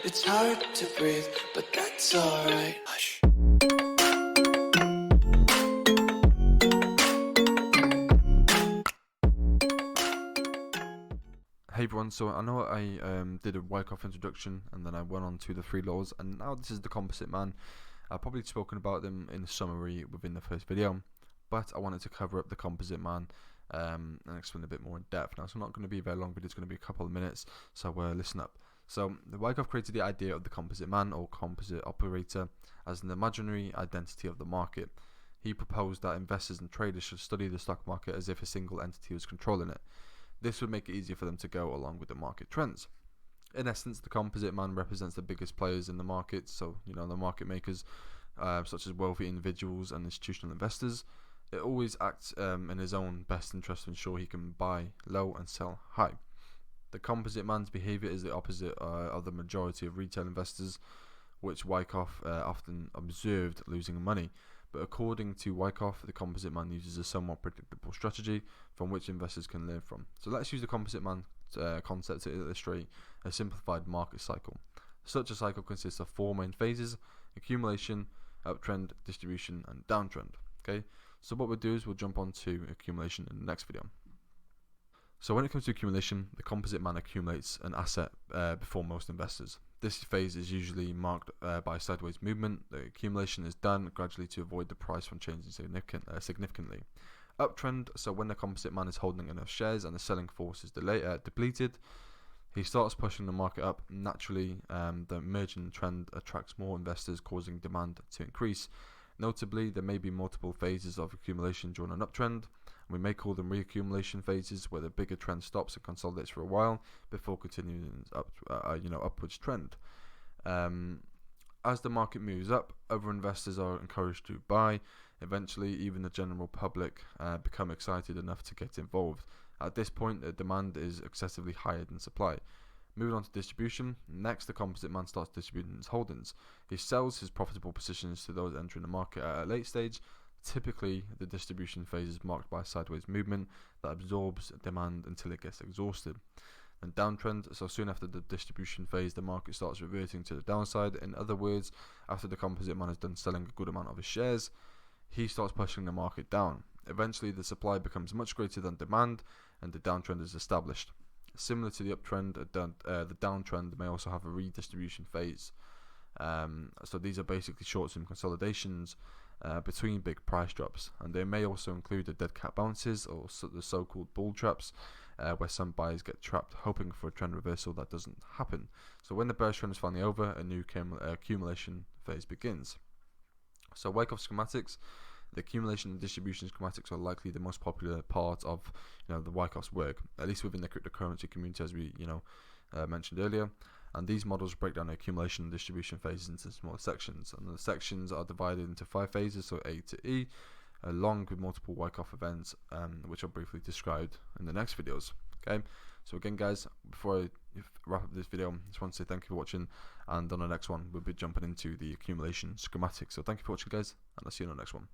It's hard to breathe, but that's alright. Hush. Hey everyone, so I know I did a Wyckoff introduction and then I went on to the three laws, and now this is the Composite Man. I've probably spoken about them in a summary within the first video, but I wanted to cover up the Composite Man and explain a bit more in depth. Now, it's not going to be a very long video, it's going to be a couple of minutes, so listen up. So the Wyckoff created the idea of the Composite Man or composite operator as an imaginary identity of the market. He proposed that investors and traders should study the stock market as if a single entity was controlling it. This would make it easier for them to go along with the market trends. In essence, the Composite Man represents the biggest players in the market, so the market makers, such as wealthy individuals and institutional investors. It always acts in his own best interest to ensure he can buy low and sell high. The Composite Man's behavior is the opposite of the majority of retail investors, which Wyckoff often observed losing money. But according to Wyckoff, the Composite Man uses a somewhat predictable strategy from which investors can learn from. So let's use the Composite Man concept to illustrate a simplified market cycle. Such a cycle consists of four main phases: accumulation, uptrend, distribution, and downtrend. Okay, so what we'll do is we'll jump on to accumulation in the next video. So when it comes to accumulation, the Composite Man accumulates an asset before most investors. This phase is usually marked by sideways movement. The accumulation is done gradually to avoid the price from changing significantly. Uptrend, so when the Composite Man is holding enough shares and the selling force is depleted, he starts pushing the market up. Naturally, the emerging trend attracts more investors, causing demand to increase. Notably, there may be multiple phases of accumulation during an uptrend. We may call them reaccumulation phases, where the bigger trend stops and consolidates for a while before continuing upwards trend. As the market moves up, other investors are encouraged to buy. Eventually, even the general public become excited enough to get involved. At this point, the demand is excessively higher than supply. Moving on to distribution, next the Composite Man starts distributing his holdings. He sells his profitable positions to those entering the market at a late stage. Typically, the distribution phase is marked by a sideways movement that absorbs demand until it gets exhausted. And downtrend, so soon after the distribution phase, the market starts reverting to the downside. In other words, after the Composite Man has done selling a good amount of his shares, he starts pushing the market down. Eventually, the supply becomes much greater than demand, and the downtrend is established. Similar to the uptrend, the downtrend may also have a redistribution phase. So these are basically short-term consolidations between big price drops, and they may also include the dead cat bounces or the so-called bull traps, where some buyers get trapped hoping for a trend reversal that doesn't happen. So when the bearish trend is finally over, a new accumulation phase begins. So Wyckoff schematics, the accumulation and distribution schematics are likely the most popular part of the Wyckoff's work, at least within the cryptocurrency community, as we mentioned earlier. And these models break down the accumulation and distribution phases into smaller sections, and the sections are divided into 5 phases, so A to E, along with multiple Wyckoff events, which are briefly described in the next videos. Okay, so again guys, before I wrap up this video, I just want to say thank you for watching, and on the next one we'll be jumping into the accumulation schematic. So thank you for watching guys, and I'll see you on the next one.